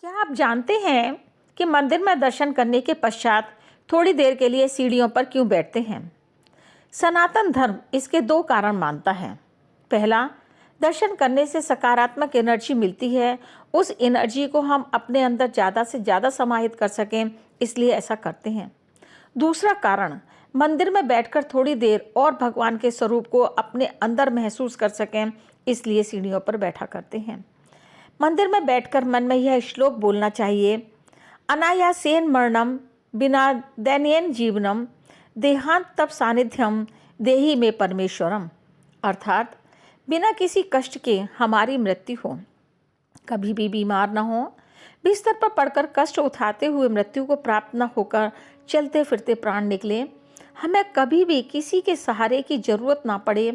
क्या आप जानते हैं कि मंदिर में दर्शन करने के पश्चात थोड़ी देर के लिए सीढ़ियों पर क्यों बैठते हैं? सनातन धर्म इसके दो कारण मानता है। पहला, दर्शन करने से सकारात्मक एनर्जी मिलती है। उस एनर्जी को हम अपने अंदर ज़्यादा से ज़्यादा समाहित कर सकें, इसलिए ऐसा करते हैं। दूसरा कारण, मंदिर में बैठकर थोड़ी देर और भगवान के स्वरूप को अपने अंदर महसूस कर सकें, इसलिए सीढ़ियों पर बैठा करते हैं। मंदिर में बैठकर मन में यह श्लोक बोलना चाहिए, अनायासेन मरणम बिना दैन्येन जीवनम देहांत तप सानिध्यम देहि में परमेश्वरम। अर्थात बिना किसी कष्ट के हमारी मृत्यु हो, कभी भी बीमार न हो, बिस्तर पर पड़कर कष्ट उठाते हुए मृत्यु को प्राप्त न होकर चलते फिरते प्राण निकले, हमें कभी भी किसी के सहारे की जरूरत ना पड़े,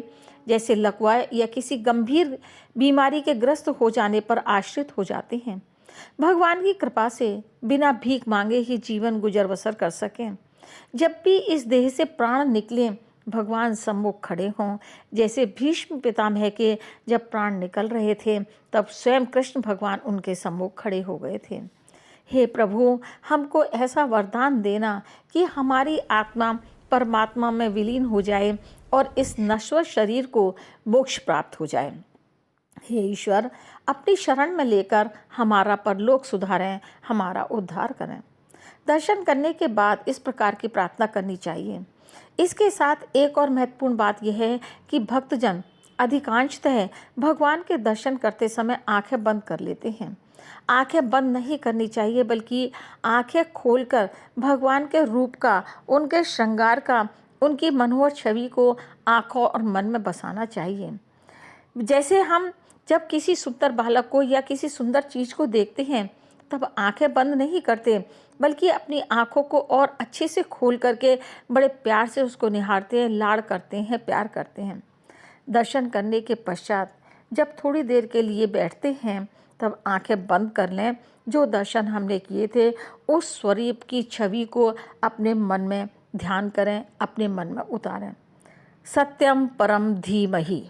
जैसे लकवा या किसी गंभीर बीमारी के ग्रस्त हो जाने पर आश्रित हो जाते हैं। भगवान की कृपा से बिना भीख मांगे ही जीवन गुजर बसर कर सकें। जब भी इस देह से प्राण निकले, भगवान सम्मुख खड़े हों। जैसे भीष्म पितामह के जब प्राण निकल रहे थे, तब स्वयं कृष्ण भगवान उनके सम्मुख खड़े हो गए थे। हे प्रभु, हमको ऐसा वरदान देना कि हमारी आत्मा परमात्मा में विलीन हो जाए और इस नश्वर शरीर को मोक्ष प्राप्त हो जाए। हे ईश्वर, अपनी शरण में लेकर हमारा परलोक सुधारें, हमारा उद्धार करें। दर्शन करने के बाद इस प्रकार की प्रार्थना करनी चाहिए। इसके साथ एक और महत्वपूर्ण बात यह है कि भक्तजन अधिकांशतः भगवान के दर्शन करते समय आंखें बंद कर लेते हैं। आंखें बंद नहीं करनी चाहिए, बल्कि आंखें खोलकर भगवान के रूप का, उनके श्रृंगार का, उनकी मनोहर छवि को आंखों और मन में बसाना चाहिए। जैसे हम जब किसी सुंदर बालक को या किसी सुंदर चीज़ को देखते हैं, तब आंखें बंद नहीं करते, बल्कि अपनी आंखों को और अच्छे से खोल करके बड़े प्यार से उसको निहारते हैं, लाड़ करते हैं, प्यार करते हैं। दर्शन करने के पश्चात जब थोड़ी देर के लिए बैठते हैं, तब आंखें बंद कर लें। जो दर्शन हमने किए थे, उस स्वरूप की छवि को अपने मन में ध्यान करें, अपने मन में उतारें। सत्यम परम धीमहि।